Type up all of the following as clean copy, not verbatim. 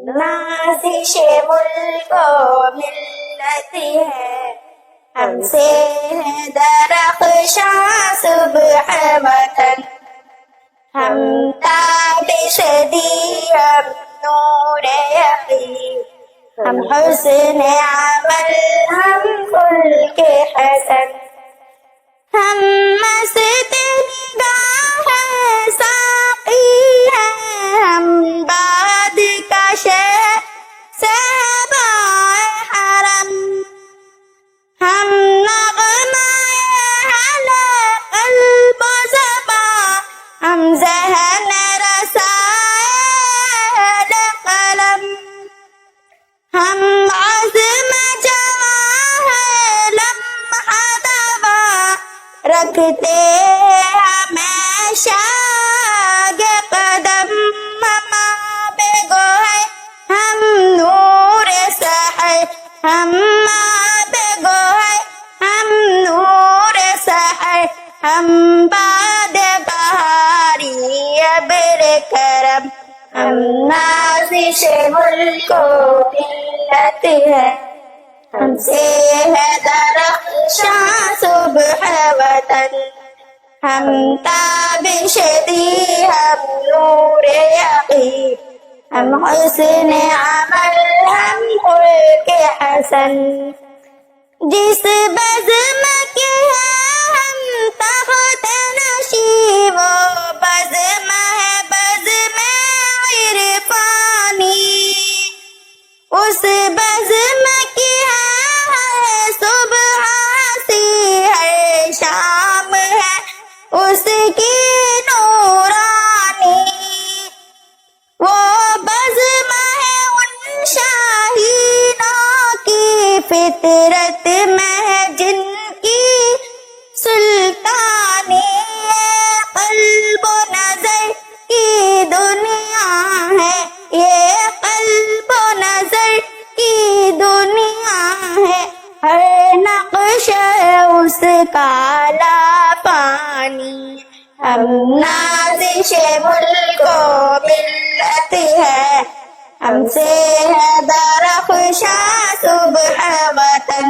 نازش ملک و ملت ہے، ہم سے ہے درخشاں صبح وطن. ہم تابش دی، ہم نور یقین، ہم حسن عمل، ہم خلق حسن. ہم مست نگاہ ساقی ہیں، ہم باد کا صحبا حرم. ہم نغمہ حلق قلب و زباں، ہم ذہن رسائل قلم. ہم عزم جواں ہے لمحہ دوا، رکھتے ہمیشہ آگے قدم. ہم آب گوہر، ہم نور سحر، ہم آب گوہر، ہم نور سحر. ہم باد بہاری ابر کرم، ہم نازش ملک و ملت ہے، ہم سے ہے درخشاں صبح وطن. ہم تابش دی، ہم نور یقین، ہم حسن عمل، ہم خلق حسن. جس بزم کے ہیں ہم تخت نشیں، وہ بزم ہے بزم عرفانی. اس بزم کی ہے صبح ہنسی، ہر شام ہے اس کی نورانی. وہ بزم ہے ان شاہینوں کی فطرت میں جن کی سلطانی. یہ قلب و نظر کی دنیا ہے، یہ قلب و نظر کی دنیا ہے، ہر نقش اس کا لافانی. ہم نازش ملک و ملت ہے، ہم سے ہے درخشاں صبح وطن.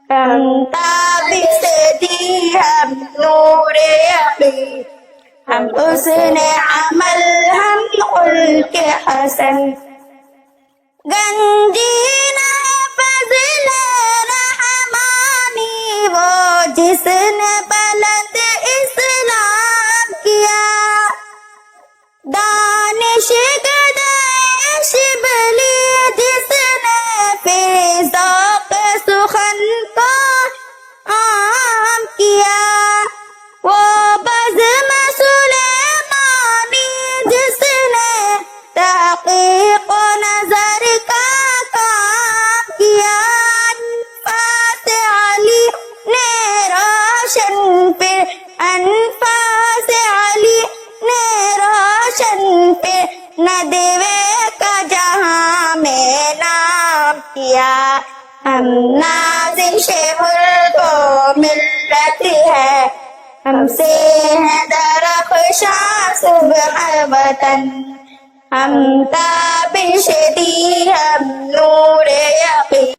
ہم تابش دی، ہم نور یقین، ہم حسن عمل، ہم خلق حسن. گنجین ہے فضل رحمانی، وہ جس نے بلند اسلام کیا. دانش گدائے شبلی جس نے پھر ذوق سخن کو عام کیا. وہ بزم سلیمانی جس نے تحقیق و نظر کا کام کیا. انفاس علی نے روشن پھر، انفاس علی نے روشن پھر، ندوے کا جہاں میں نام کیا. ہم نازش ملک و ملت ہے، ہم سے ہے درخشاں صبح وطن. ہم تابش دی، ہم نور یقین.